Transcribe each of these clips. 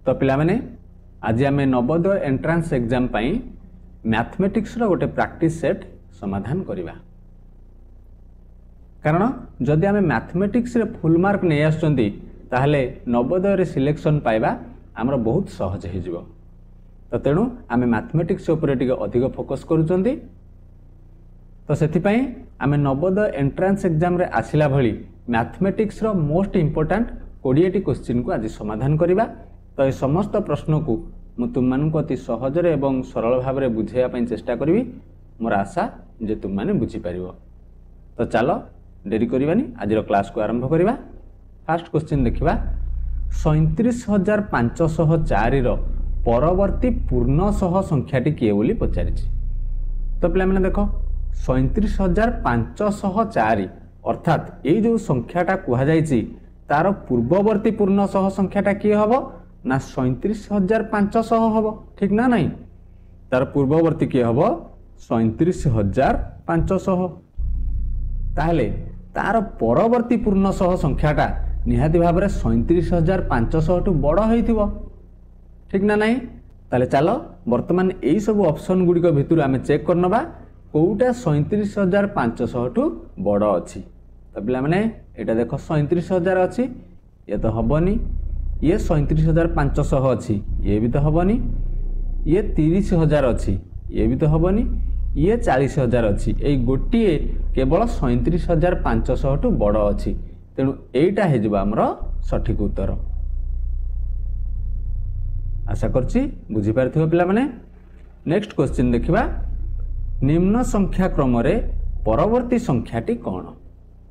तो पिला माने आज आम नवोदय एंट्रांस एग्जाम पाई मैथमेटिक्स रो गोटे प्रैक्टिस सेट समाधान करिबा। कारण जदि आम मैथमेटिक्स रे फुल मार्क नहीं आसुचंती ताहले नवोदय रे सिलेक्शन पाइबा आमर बहुत सहज हो जिवो। तो तेणु आम मैथमेटिक्स उपरे टिके अधिक फोकस करूचंती। तो सेथिपाई आम नवोदय एंट्रांस एग्जाम रे आसिला भली मैथमेटिक्स रो मोस्ट इंपोर्टेंट 20 क्वेश्चन को आज समाधान करिबा। तो ये समस्त प्रश्न को मु तुम मानक अति सहजरे एवं सरल भाव में बुझाइया पई चेष्टा करिवि। मोर आशा जे तुम माने बुझी पारिबो। तो चलो देरी करिबानी आज क्लास को आरंभ करिबा। फर्स्ट क्वेश्चन देखिबा 37504 रो परवर्ती पूर्ण सह संख्याटी किए बोली पचारिछि। तो पिला माने देखो 37504 अर्थात ये जो संख्याटा कुहा जाइछि तार पूर्ववर्ती पूर्ण सह संख्याटा किए हबो ना 37500 हबो। ठीक ना नहीं? तार पूर्ववर्ती किए हबो 37500। ताहले तार परवर्ती पूर्ण सह संख्याटा निहाती भाव में 37500 टू बड़ होइथिबो। ठीक ना नहीं? ताले चलो वर्तमान यही सब ऑप्शन गुड़िक भितर आम चेक करनबा कोउटा 37500 टू बड़ अछि। तो पिला माने एटा देखो 37000 अछि, ये तो हबनी। ये 37500 अछि, ये भी तो हबनी। ये 30000 अछि, ये भी तो हबनी। ये 40000 अछि, ए गोटिए केवल 37500 टू बड़ अछि। तेणु एटा हे जबा हमर सठिक उत्तर। आशा करछि बुझी पारथिबो पिला माने। नेक्स्ट क्वेश्चन देखिबा निम्न संख्या क्रम रे परवर्ती संख्याटी कोन।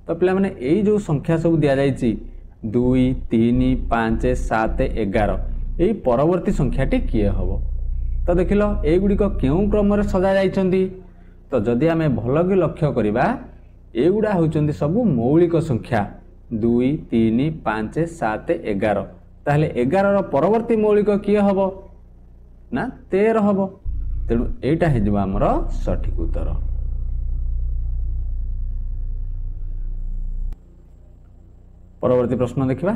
तो पिला माने एई जो संख्या सब दिया जाइछि 2 3 5 7 11 एई परवर्ती संख्याटी किए हबो। तो देखिलो एई गुडी को केउ क्रम रे सजा जाइछंती। तो जदि आमे भलो कि लक्ष्य करिबा एगुडा होचंती सब मौलिक संख्या 2 3 5 7 11। ताहले 11 रो परवर्ती मौलिक किए हबो ना 13 हबो। तेणु एटा हे जबा हमर सठिक उत्तर। परवर्ती प्रश्न देखिबा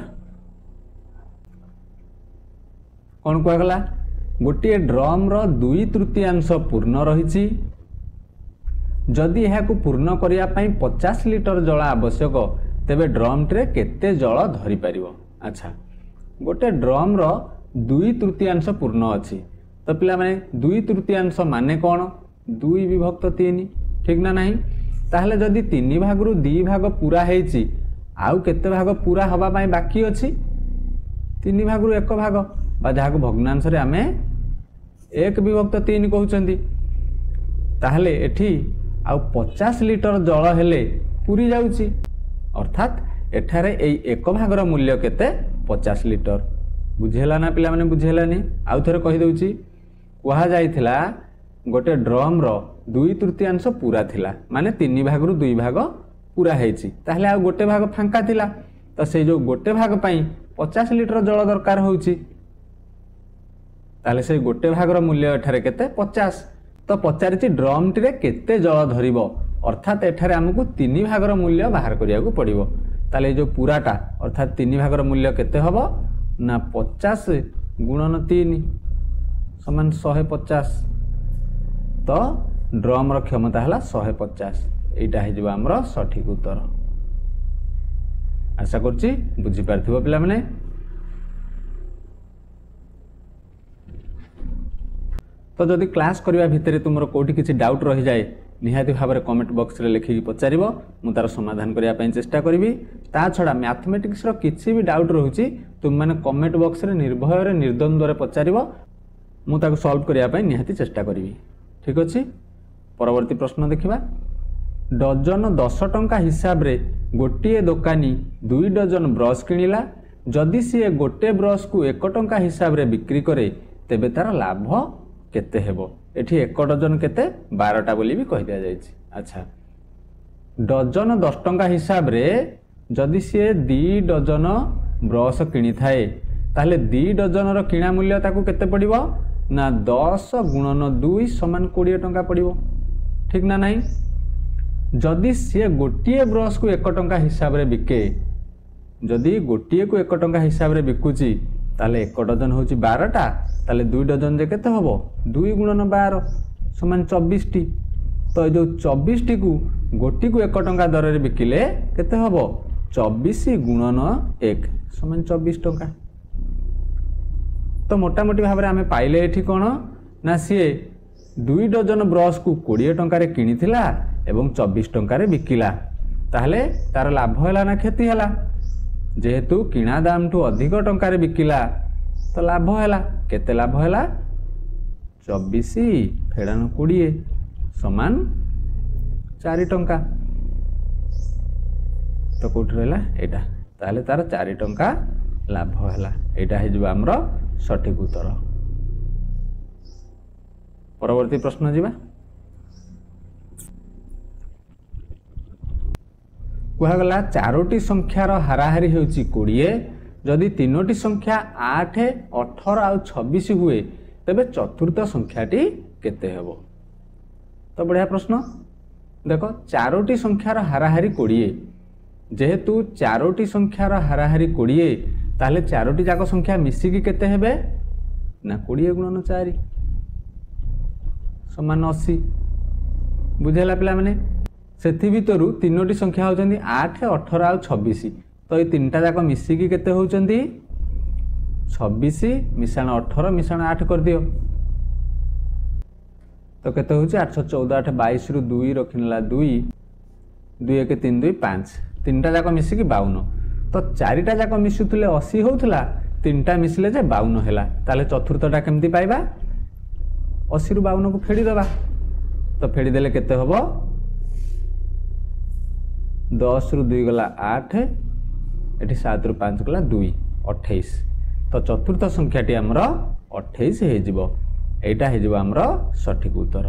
कौन कुआ गला गोटे ड्रम रो 2/3 पूर्ण रहिछि। जदि यह को पूर्ण करिया पई 50 लिटर जल आवश्यक तेबे ड्रम टे केते जल धरि परिवो। अच्छा गोटे ड्रम रो 2/3 पूर्ण अछि। तो पिला माने 2/3 माने कोन 2/3। ठीक ना नहीं? ताहले जदि 3 भाग रु 2 भाग पूरा हेछि आउ केते भाग पूरा हवा पई बाकी अछि 3 भाग रु 1 भाग बा जाहाको भग्नांश रे आमे 1/3 कहउचंदी। ताहले एठी आउ 50 लिटर जल हेले पूरी जाउची अर्थात एठारे एई 1 भागर मूल्य केते 50 लिटर। बुझेला ना पिला माने? बुझेलानी आउ थरे कहि दउची कुहा जाइथिला गोटे ड्रम रो 2/3 पूरा थिला माने 3 भाग रु 2 भाग पूरा हेछि। ताहले आउ गोटे भाग फांका थिला। तो से जो गोटे भाग पई 50 लिटर जल दरकार होउची। ताहले से गोटे भागर मूल्य एठारे केते 50। तो पचारिछि ड्रम टिरे केते जल धरिबो अर्थात एठारे हमकु 3 भागर मूल्य बाहर करिया को पड़िबो। ताले जो पूराटा अर्थात 3 भागर मूल्य केते हबो ना 50 गुणन 3 समान 150। तो ड्रम रो क्षमता हला 150। एटा हे जबा हमर सठिक उत्तर। आशा करछि बुझी पारथिबो पिला माने। तो जदि क्लास करबा भितरे तुमरो कोठी किछि डाउट रहि जाय निहाती भाव में कमेंट बॉक्स रे लिखि पचारिबो मु तार समाधान करिया पई चेष्टा करिवि। ता छडा मैथमेटिक्स रो किछि भी डाउट रहुछि तुम माने कमेंट बॉक्स रे निर्भय रे निर्द्वंद्व रे पचारिबो मु ताको सॉल्व करिया पई निहाती चेष्टा करिवि। ठीक अछि? परवर्ती प्रश्न देखिबा डजन 10 टंका हिसाब रे गोटिए दुकानी 2 डजन ब्रश किनिला। जदि सी गोटे ब्रश को 1 टंका हिसाब रे बिक्री करे तेबे तार लाभ केते हेबो। एठी 1 डजन केते 12टा बोली भी कहि दिया जायछि। अच्छा डजन 10 टंका हिसाब रे जदि सी 2 डजन ब्रश किनी थाए ताहले 2 डजन रो किना मूल्य ताकू केते पड़िबो ना 10 गुणन 2 समान 20 टंका पड़िबो। ठीक ना नहीं? जदि सी गोटिए ब्रश को 1 टंका हिसाब रे बिके जदि गोटिए को 1 टंका हिसाब रे बिकुची ताले 1 डजन होची 12टा ताले 2 डजन जे केते हबो 2 गुणन 12 समान 24 टी। तो ये जो 24 टी को गोटी को 1 टंका दर रे बिकिले केते हबो 24 गुणन 1 समान 24 टंका। तो मोटामोटी भाव में आम पाइले एठी कोन ना सी 2 डजन ब्रश को 20 टंका रे किनिथिला एवं 24 टंका रे बिकिला ताहले तार लाभ हैला ना क्षति हैला। जेहेतु किणा दाम ठू अधिक टंका रे बिकिला तो लाभ हैला। केते लाभ हैला 24 फेड़ान 20 समान 4 टंका। तो कोठ रहला एटा ताहले तार 4 टंका लाभ हैला। एटा हे जबा हमरो सठिक उत्तर। परवर्ती प्रश्न जीवा कहगला 4टी संख्यार हाराहारी होउची 20 जदि 3टी संख्या 8 18 और 26 हुए तेबे चतुर्थ संख्याटी केते हेबो। तो बढ़िया प्रश्न देखो 4टी संख्यार हाराहारी 20 जेहेतु 4टी संख्यार हाराहारी 20 ताहले 4टी जाक संख्या मिसिकी केते हेबे ना 20 गुणन 4 समान 80 बुझेला पिला माने। सेथि भितरु 3टी संख्या होचंदी 8 18 और 26 तो ये 3टा जाक मिसिकी केते होचंदी 26 मिसाण 18 मिसाण 8 कर दियो तो केते होची 814 8 22 रु 2 रखिनला 2 2 1 3 2 5 3टा जाक मिसिकी 52 तो 4टा जाक मिसुथले 80 होउथला 3टा मिसले जे 52 हैला ताले चतुर्थटा केमती पाइबा 80 रु 52 को फेडी दबा। तो फेडी देले केते होबो 10 रु 2 गला 8 एठी 7 रु 5 गला 2 28 तो चतुर्थ संख्याटी हमरो 28 हे जिवो। एटा हे जिवो हमरो सठिक उत्तर।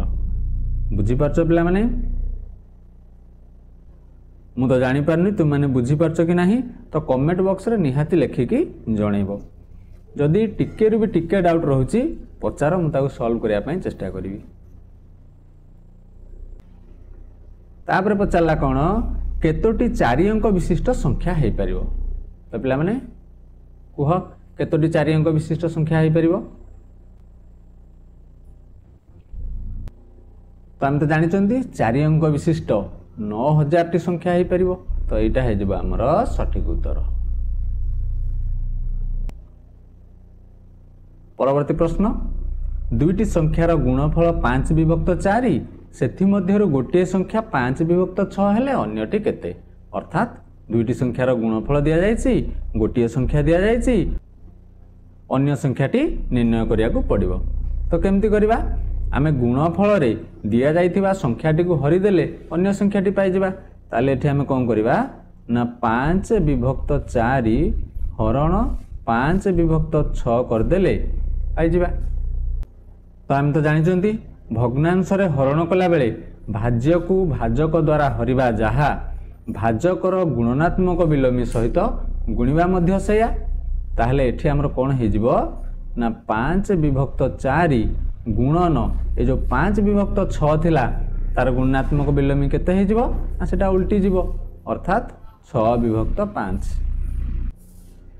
बुझी परछो पिला माने मु तो जानी पारनी तुम माने बुझी परछो कि नाही तो कमेंट बॉक्स रे निहाती लेखिकी जणैबो। जदि टिके रु भी टिके डाउट रहूची पचार मु ताको सॉल्व करिया पई चेष्टा करिवि। तापर पचारला कोन केतोटी 4 अंक विशिष्ट संख्या हे परिवो। तो पिला माने कुह केतोटी 4 अंक विशिष्ट संख्या हे परिवो। तो हम तो जानि चंदी 4 अंक विशिष्ट 9000 टी संख्या हे परिवो। तो एटा हे जबा हमर सठिक उत्तर। परवर्ती प्रश्न दुईटी संख्यार गुणफल 5 विभक्त 4 सेथि मध्यरु गोटे संख्या 5 विभक्त 6 हेले अन्यटी केते। अर्थात दुईटी संख्यार गुणफल दिया जायछि गोटे संख्या दिया जायछि अन्य संख्याटी निर्णय करिया को पड़िबो। तो केमती करिबा आमे गुणफल रे दिया जायथिबा संख्याटी को हरि देले अन्य संख्याटी पाइ जिबा। ताले एठी आमे कोन करिबा ना 5 विभक्त 4 हरण 5 विभक्त 6 कर देले पाइ जिबा। तो आम तो जानी भग्नांश रे हरण कला बेले भाज्य को भाजक द्वारा हरिबा जहा भाजकर गुणनात्मक विलोमी सहित गुणिबा मध्य सेया। ताहले एठी हमर कोन हे जिवो ना 5 विभक्त 4 गुणन ए जो 5 विभक्त 6 थिला तार गुणनात्मक विलोमी केते हे जिवो ना सेटा उल्टी जिवो अर्थात 6 विभक्त 5।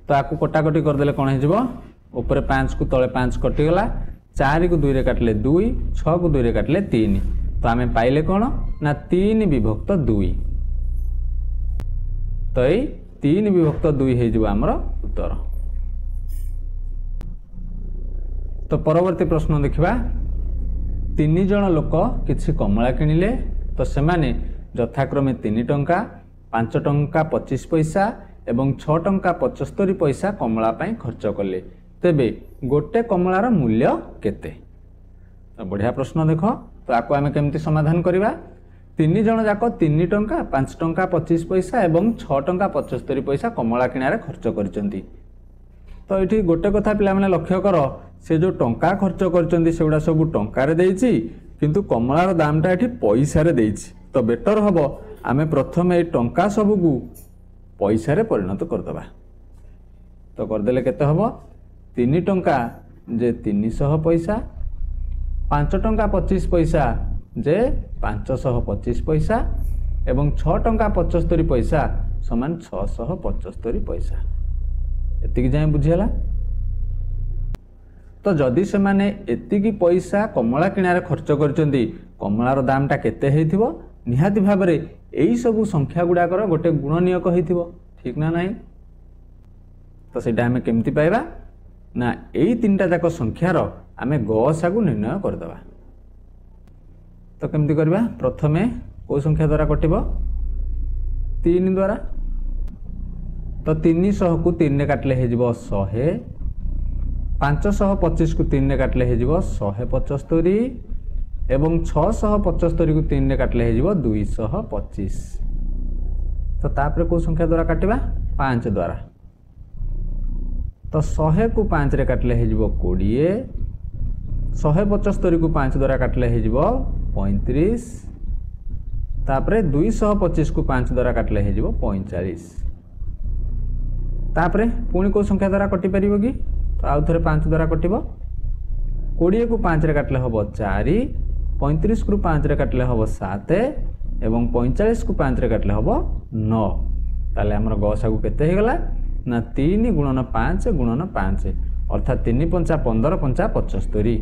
तो आकु कटाकटी कर देले कोन हे जिवो ऊपर 5 को तळे 5 कटि गला 4 को 2 रे काटले 2 6 को 2 रे काटले 3 तो आमे पाइले कोन ना 3 विभक्त 2। तो ये 3 विभक्त 2 हे जिवो हमर उत्तर। तो परवर्ती प्रश्न देखिबा 3 जण लोक किछि कमला किनिले तो सेमाने यथाक्रमे 3 टंका 5 टंका 25 पैसा एवं 6 टंका 75 पैसा कमला पई खर्च कले तेबे गोटे कमलार मूल्य केते। तो बढ़िया प्रश्न देखो। तो आपको आमे केमती समाधान करिबा 3 जण जाक 3 टंका 5 टंका 25 पैसा एवं 6 टंका 75 पैसा कमला किणारे खर्च करचंती। तो ये गोटे कथा पिला माने लक्ष्य कर से जो टंका खर्च करचंती सेगुडा सब टंका रे देइछि किंतु कमलार दामटा एठी पैसा रे देइछि। तो बेटर हबो आमे प्रथम ए टंका सब को पैसा रे परिणत कर दबा। तो कर देले केते हबो 3 टंका जे 300 पैसा 5 टंका 25 पैसा जे 525 पैसा एवं 6 टंका 75 पैसा समान 675 पैसा। एतिक जाय बुझियला। तो जदि से माने एतिकी पैसा कमला किणारे खर्च करचंदी कमलार दामटा केते हेइथिबो निहाती भाव में यही सबू संख्या गुड़ाकर गोटे गुणनीयक होइथिबो ठीक ना नहीं। तो सेटा आमे केमती पाइबा ना यही तीनटा जाक संख्यार आमे गसा को निर्णय करदबा। तो केमती करबा प्रथमे को संख्या द्वारा कटिबो 3 द्वारा। तो 300 को 3 ने काटले हे जिवो 100 525 को 3 ने काटले हे जिवो 175 एवं 675 को 3 ने काटले हे जिवो 225। तो तापर को संख्या द्वारा काटिबा 5 द्वारा। तो 100 को 5 रे काटले हे जिवो 20 175 को 5 द्वारा काटले हे जिवो 35 तापर 225 को 5 द्वारा काटले हे जिवो 45। तापर पुणी को संख्या द्वारा कटि परिबो कि तो आउ थरे 5 द्वारा कटिबो 20 को 5 रे काटले हबो 4 35 को 5 रे काटले हबो 7 एवं 45 को 5 रे काटले हबो 9। ताले हमर गसा को केते हे गला ना 3 गुणन 5 गुणन 5 अर्थात 3 पंचा 15 पंचा 75।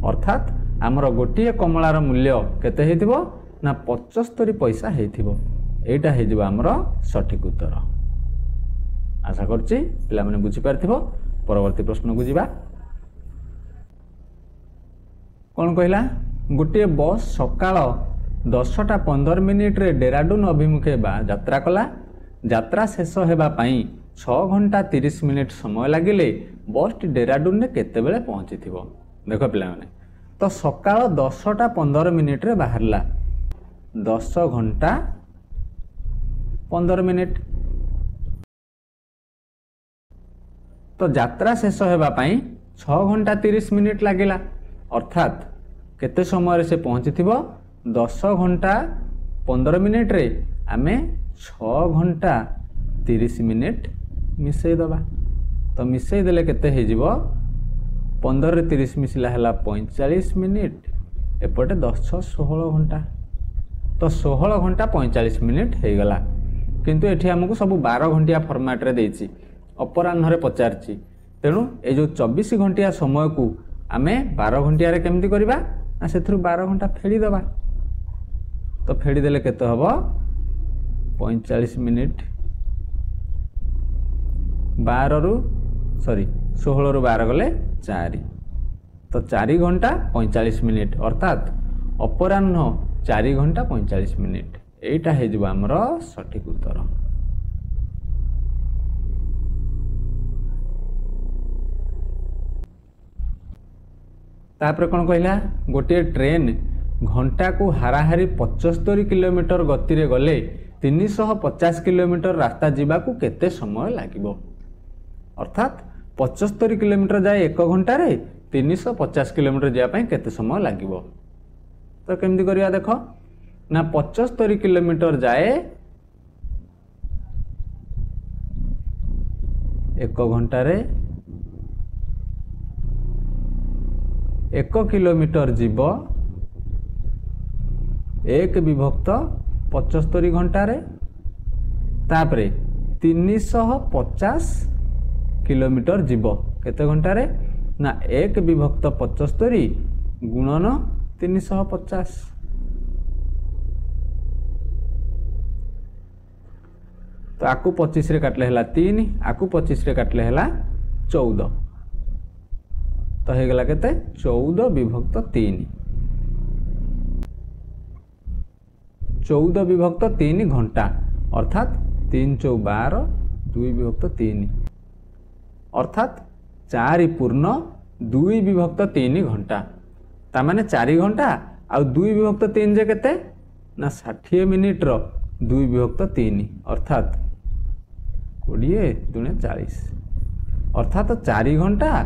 अर्थात आमर गोटे कमलार मूल्य केते हेतिबो ना 75 पैसा हेतिबो। एटा हे जिवो आमर सठिक उत्तर। आशा करछि पिला माने बुझी पारथिबो। परवर्ती प्रश्न को जिबा। कोन कहला गोटे बस सकाळ 10:15 रे डेराडून अभिमुखे यात्रा कला। यात्रा शेष हेबा पई 6 घंटा 30 मिनिट समय लागिले बस डेराडून रे केते बेले पहुंची थिबो। देखो पिला माने तो सकाळ 10:15 रे बाहरला 10 घंटा 15 मिनिट। तो यात्रा शेष हेबा पई 6 घंटा 30 मिनिट लागिला अर्थात केते समय से पहुंची थिबो 10 घंटा 15 मिनिट रे आमे 6 घंटा 30 मिनिट मिसई दबा। तो मिसई देले केते हे जिवो 15 रे 30 मिसिला हला 45 मिनिट एपटे 10 16 घंटा। तो 16 घंटा 45 मिनिट हे गला किंतु एठी हमकु सब 12 घंटिया फॉर्मेट रे देछि अपराह्न रे पचारछि तेणु ए जो 24 घंटिया समय को आमे 12 घंटिया रे केमती करबा ना सेथरु 12 घंटा फेडी दबा। तो फेडी देले केते हबो 45 मिनिट 16 रु 12 गले 4 तो 4 घंटा 45 मिनिट अर्थात अपराह्न 4 घंटा 45 मिनिट एटा हे जिवो हमर सठिक उत्तर। तापर कौन कहला गोटे ट्रेन घंटा को हाराहारी 75 किलोमीटर गति रे गले 350 किलोमीटर रास्ता जीवा को केते समय लागिबो। अर्थात 75 किलोमीटर जाए 1 घंटा रे 350 किलोमीटर जाया पई केते समय लागिबो। तो केमती करिया देखो ना 75 किलोमीटर जाए 1 घंटा रे 1 किलोमीटर जीव 1/75 घंटा रे तापरे 350 किलोमीटर जीव केते घंटा रे ना 1/75 गुणन 350। तो आकु 25 रे काटले हला 3 आकु 25 रे काटले हला 14 तो हे गला केते 14/3 14/3 घंटा अर्थात 3 × 12 2/3 अर्थात 4/2/3 घंटा तामाने 4 घंटा आ 2/3 जे केते ना 60 मिनिट रो 2/3 अर्थात 20 × 40 अर्थात 4 घंटा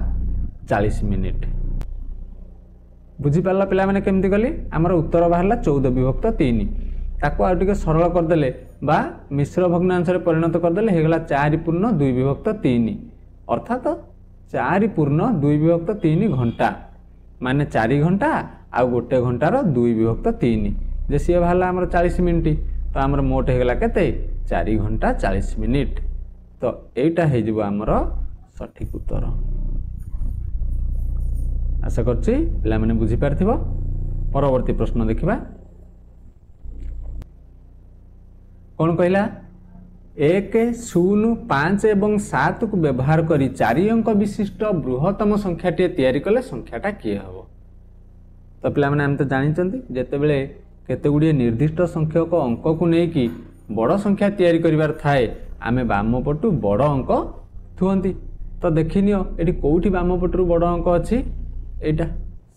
40 मिनिट। बुझी पाला पिला माने केमती कली हमर उत्तर बाहरला 14/3 ताको आ टिके सरल कर देले बा मिश्र भग्नांश रे परिणत कर देले हे गला 4/2/3 अर्थात 4/2/3 घंटा माने 4 घंटा आ 1 घंटार 2/3 जे सी बाहरला हमर 40 मिनिट तो आमर मोट होगला केते 4 घंटा 40 मिनिट। तो एटा हे जिवो आमर सठिक उत्तर। आशा करछि पिला माने बुझी पारथिबो। परवर्ती प्रश्न देखिबा। कौन कहला 1 0 5 एवं 7 को व्यवहार करी 4 अंक विशिष्ट बृहत्तम संख्याटी तैयारी कले संख्याटा किए हबो। तो पिला माने हम तो जानि चंती जेते बेले केते गुडी निर्दिष्ट संख्यक अंक को नै कि बड़ संख्या तैयारी करिवार थाए आमे बाम पटु बड़ अंक थुअंती। तो देखिनियो एठी कोउठी बाम पटु बड़ अंक अछि एटा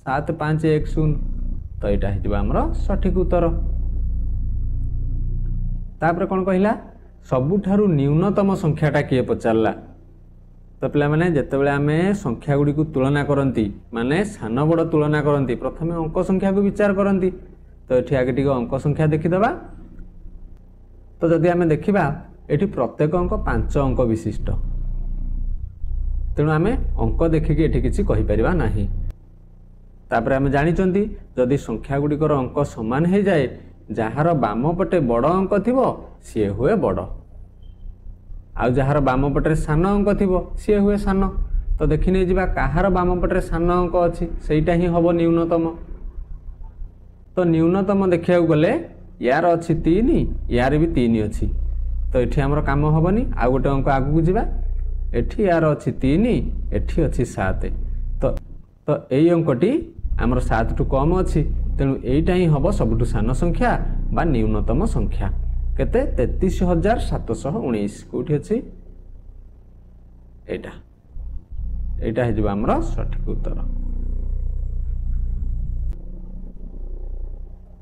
7 5 1 0। तो एटा हे जिवो हमर सठिक उत्तर। तापर कौन कहला सबुठारु न्यूनतम संख्याटा किए पचारला। तो पिला माने जेते बेले आमे संख्या गुडी को तुलना करंती माने सान बड़ तुलना करंती प्रथमे अंक संख्या को विचार करंती। तो एठी आगे टिके अंक संख्या देखि दबा। तो जदि आमे देखिबा एठी प्रत्येक अंक 5 अंक विशिष्ट तेणु आमे अंक देखिकी एठी किछि कहि परिबा नाही। तापर आमे जानि चंती जदि संख्या गुडी को अंक समान हे जाए जहार बाम पटे बड़ अंक थिबो सी हुए बड़ आ जहार बाम पटे सान अंक थिबो सी हुए सान। तो देखि नै जिबा काहार बाम पटे सान अंक अछि सेइटा ही हबो न्यूनतम। तो न्यूनतम देखिया गले यार अछि 3 यार भी 3 अछि। तो एठी हमर काम हबनी आ गोटे अंक आगु जिबा एठी यार अछि 3 एठी अछि 7। तो एई अंकटी हमर 7 टु कम अछि तेणु एइटा ही हबो सबटु सान संख्या बा न्यूनतम संख्या केते 33719 कोठी अछि एटा एटा हे जिवो हमर सठिक उत्तर।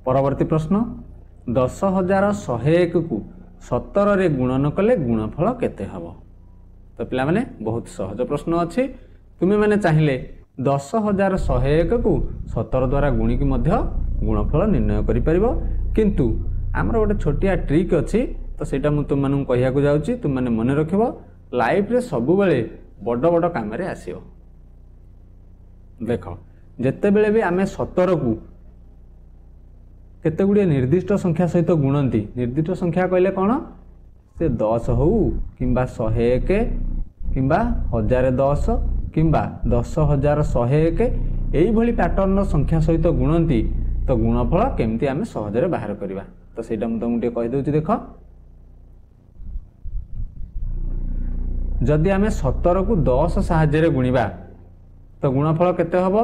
परवर्ती प्रश्न 10101 को 17 रे गुणन कले गुणफल केते हबो। तो पिला माने बहुत सहज प्रश्न अछि। तुमे माने चाहिले 10101 को 17 द्वारा गुणिकी मध्य गुणफल निर्णय करि परिबो। किंतु हमर गोटे छोटिया ट्रिक अछि तो सेटा मु तुम मानु कहिया को जाउची तुम माने मने रखिबो लाइफ रे सब बेले बड़ बड़ काम रे आसीओ। देखो जेते बेले भी आमे 17 को केते गुडी निर्दिष्ट संख्या सहित गुणंती निर्दिष्ट संख्या कहले कोन से 10 होउ किंबा 101 किंबा 1010 किंबा 10101 एई भली पैटर्न संख्या सहित गुणंती तो गुणफल केमती आमे सहजरे बाहर करबा। तो सेटा मु तुमके कहि दउची देखो जदि आमे 17 को 10 सहायरे गुणिबा तो गुणफल केते हबो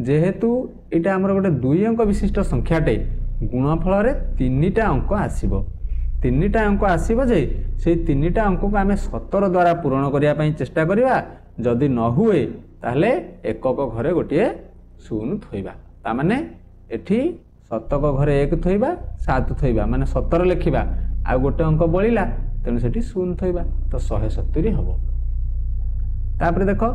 जेहेतु एटा हमर गोटे 2 अंक विशिष्ट संख्याटे गुणफल रे 3टा अंक आसीबो 3टा अंक आसीबो जे से 3टा अंक को आमे 17 द्वारा पूरण करिया पई चेष्टा करिबा। जदि न हुए ताहले एकक घरे गोटे 0 थोइबा ता माने एठी शतक घरे 1 थोइबा 7 थोइबा माने 17 लिखिबा आ गोटे अंक बळिला तेनु सेठी 0 थोइबा तो 170 हबो। तापर देखो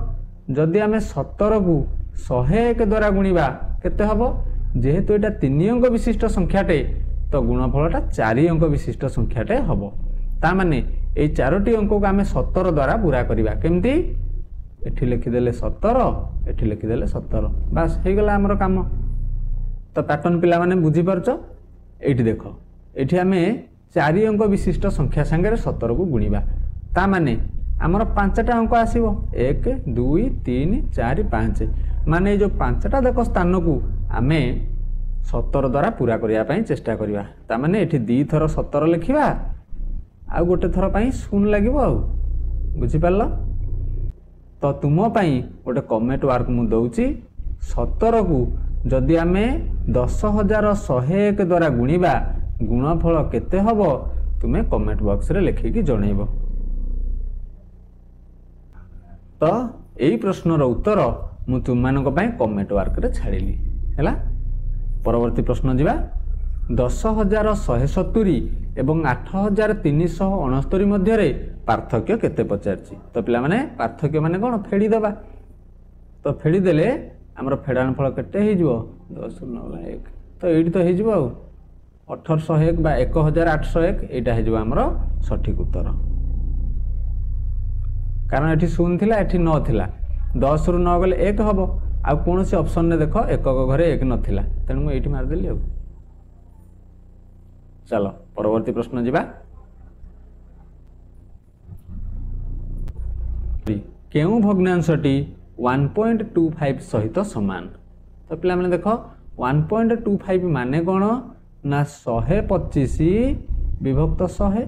जदि आमे 17 को 101 द्वारा गुणिबा केते हबो जेहेतु एटा 3 अंक विशिष्ट संख्याटे तो गुणफलटा 4 अंक विशिष्ट संख्याटे हबो। ता माने ए 4टी अंक को आमे 17 द्वारा पूरा करिबा केमती एठी लिखि देले 17 एठी लिखि देले 17 बस हे गला हमर काम। तो पैटर्न पिला माने बुझी परछो एठी देखो एठी आमे 4 अंक विशिष्ट संख्या संगे 17 को गुणिबा ता माने हमर 5टा अंक आसीबो 1 2 3 4 5 माने जो 5टा देखो स्थान को आमे 17 द्वारा पूरा करिया पई चेष्टा करिबा ता माने एठी 2 थर 17 लिखिबा आ गोटे थर पई 0 लागिबो आ बुझी परलो। तो तुम पई गोटे कमेंट वर्क मु दउची 17 को जदि आमे 10101 द्वारा गुणिबा गुणफल केते हबो तुमे कमेंट बॉक्स रे लिखिकी जणैबो। तो एई प्रश्न रो उत्तर मु तुम मानक पई कमेंट वर्क रे छाड़िली हैला। परवर्ती प्रश्न जिबा 10170 एवं 8369 मध्य रे पार्थक्य केते पचारची। तो पिला माने पार्थक्य माने कोन फेडी दबा तो फेडी देले हमर फेडान फल केते हे जिवो 10 9 1 तो एडी तो हे जिवो 1801 बा 1801 एटा हे जिवो हमर सठिक उत्तर। कारण एठी 0 थिला एठी 9 थिला 10 रु 9 गले 1 हबो आ कोनोसी ऑप्शन ने देखो एकक घरे 1 नथिला तेनु एठी मार देली। चलो परवर्ती प्रश्न जिबा केउ भग्नांशटी 1.25 सहित समान। तो पिला माने देखो 1.25 माने कौन ना 125 विभक्त 100।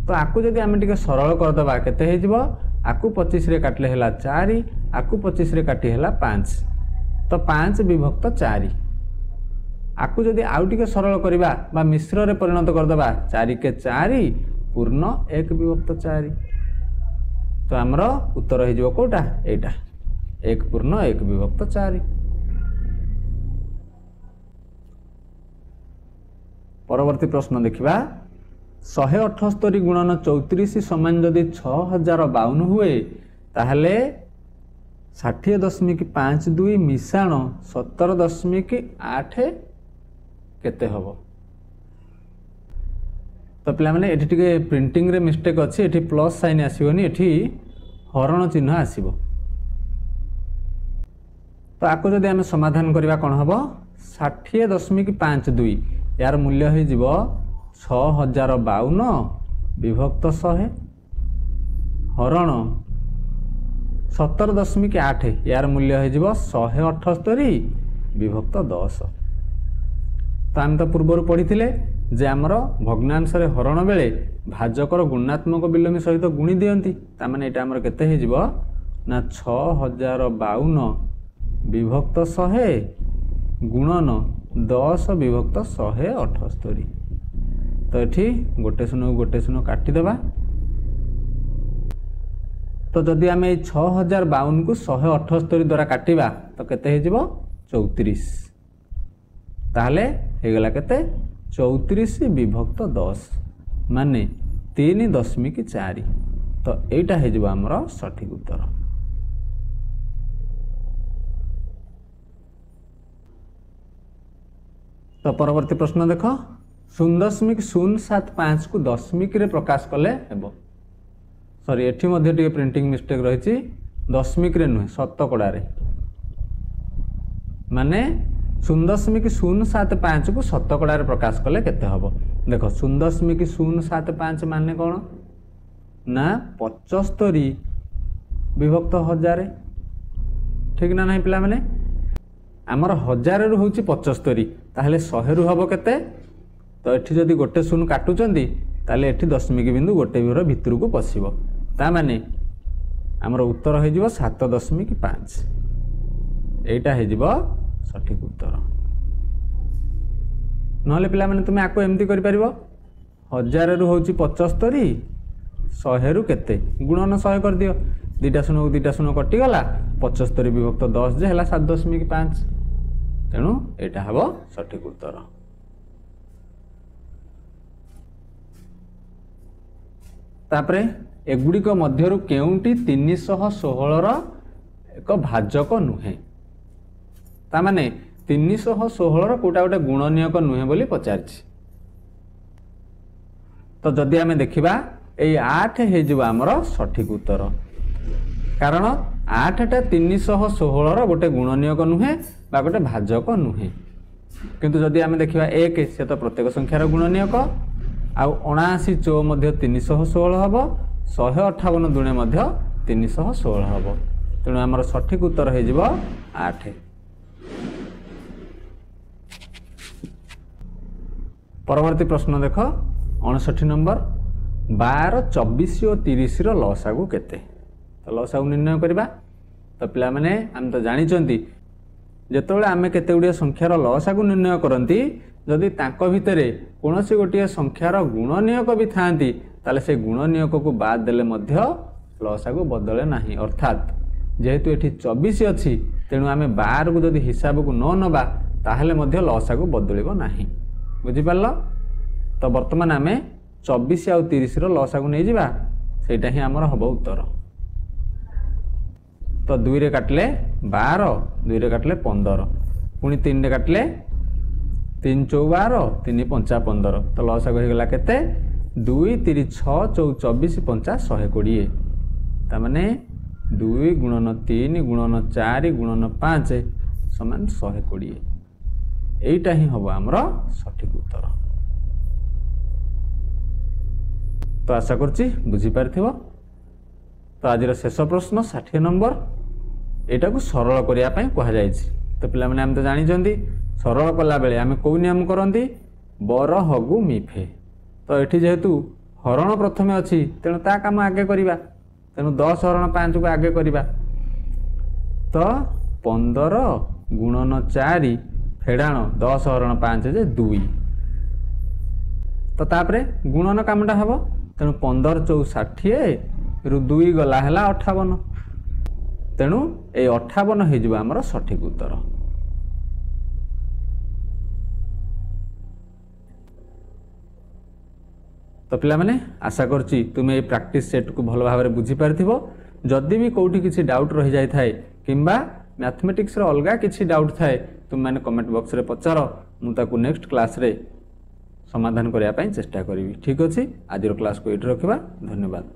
तो आकु जदि आम टे सरल करदे केते हे जिवो आकु 25 रे काटले हला 4 आकु 25 रे काटी हला 5 तो 5 विभक्त 4। आकु जदि आउ टे सरल करबा बा मिश्र रे परिणत करदबा 4 के 4 पूर्ण 1 विभक्त 4। तो आमर उत्तर हो जिवो कोटा एटा 1 पूर्ण 1 विभक्त 4। परवर्ती प्रश्न देखिबा 178 गुणन 34 समान जदि 6052 हुए ताहले 60.52 मिशाण 17.8 केते हबो। तो पिला माने एठी टिके प्रिंटिंग रे मिस्टेक अछि एठी प्लस साइन आसीबोनी एठी हरण चिन्ह आसीबो। तो आको जदि आमे समाधान करबा कोन हबो 60.52 यार मूल्य हो जिवो 6052 विभक्त 100 हरण 17.8 यार मूल्य हो जिवो 178 विभक्त 10। तो आम तो पूर्व पढ़ी जे आमर भग्नांश रे हरण बेले भाजकर गुणात्मक विलोमी सहित गुणी दियंती तामाने एटा आमर केते हे जिवो ना 6052 विभक्त 100 गुणन 10 विभक्त 178। तो एठी गोटे शून्य काटी देबा। तो जदि आम 6052 को 178 द्वारा काटिबा तो केते हे जिवो 34 ताहले हे गला केते 34 विभक्त 10 माने 3.4। तो एटा हे जिवो हमर सठिक उत्तर। तो परवर्ती प्रश्न देख 0.075 को दशमिक रे प्रकाश कले हेबो। सॉरी एठी मध्ये टिके प्रिंटिंग मिस्टेक रहिछि दशमिक रे नुहे शतकड़ा रे माने 0.075 को शतकड़ा रे प्रकाश कले केते हबो। देखो 0.075 माने कोन ना 75 विभक्त 1000। ठीक ना नहीं पिला माने आमर 1000 रु होछि 75 ताहले 100 रु हबो केते। तो एठी जदि गोटे शून्य काटुचंदी ताहले एठी दशमिक बिंदु गोटे बिर भितर को पसिबो ता माने आमर उत्तर हो जिवो 7.5। एटा हे जिवो सठिक उत्तर। नहले पिला माने तुमे आको एमती करि परिबो 1000 रु होछि 75 100 रु केते गुणन 100 कर दियो दुटा शून्य कटि गला 75 विभक्त 10 जे हला 7.5 तेणु एटा हबो सठिक उत्तर। तापरे एगुड़िक मध्यरु केउंटी 316 रो एक भाजक नुहे ता माने 316 रो कोटा गोटे गुणनीयक नुहे बोली पचारछि। तो जदि आमे देखिबा एई 8 हे जिवो हमर सठिक उत्तर कारण 8 टा 316 रो गोटे गुणनीयक नुहे बा गोटे भाजक नुहे। किंतु जदि आमे देखिबा 1 से तो प्रत्येक संख्यार गुणनीयक आउ 79 चो मध्य 316 हबो 158 दुणे मध्य 316 हबो तेणु आमर सठिक उत्तर हे जिवो 8। परवर्ती प्रश्न देख 59 नंबर 12 24 और 30 रो लसागु केते। तो लसागु निर्णय करबा। तो पिला माने हम तो जानि चंती जेतबेले आमे केते गुडिया संख्यार लसागु निर्णय करंती जदि तांको भितरे कोनोसी गोटिए संख्यार गुणनीयक भी थांती ताले से गुणनीयक को बाद देले मध्य लसागु बदले नाही। अर्थात जेहेतु एठी 24 अछि तेणु आमे 12 को जदि हिसाब को न नबा ताहले मध्य लसागु बदलिबो नाही। बुझि पारलो। तो वर्तमान आमे 24 आ 30 रो लसागु नै जिबा सेटा ही हमर हबो उत्तर। तो 2 रे काटले 12 2 रे काटले 15 पुनी 3 रे काटले 3 चौ 12 3 5 15 तो लसागु हे गला केते 2 3 6 चौ 24 5 120 ता माने 2 गुणन 3 गुणन 4 गुणन 5 समान 120 एटा ही हबो हमरो सठिक उत्तर। तो आशा करछि बुझी पारथिबो। तो आज शेष प्रश्न 60 नंबर एटा को सरल करिया पई कहा जायछि। तो पिला माने हम तो जानि जंदी सरल कला बेले आमे को नियम करंती बर हगु मिफे। तो एठी जेहेतु हरण प्रथमे अछि तेणु ता काम आगे करिबा, तेणु 10 हरण 5 को आगे करिबा। तो 15 गुणन 4 फेडाण 10 हरण 5 जे 2। तो तापरे गुणन कामटा हबो, तेणु 15 4 60 रु 2 गला हला 58। तेणु ए 58 हो जिवो हमर सठिक उत्तर। तो पिला माने आशा करछि तुमे ए प्रैक्टिस सेट को भल भाव में बुझी पारथिबो। जदि भी कोठी किछि डाउट रहि जाय थाए किंबा मैथमेटिक्स रो अलगा किछि डाउट थाए तुम माने कमेंट बॉक्स रे पचार, मु ताकू नेक्स्ट क्लास रे समाधान करिया पई चेष्टा करिवि। ठीक अछि, आज रो क्लास को एठी रखिबा। धन्यवाद।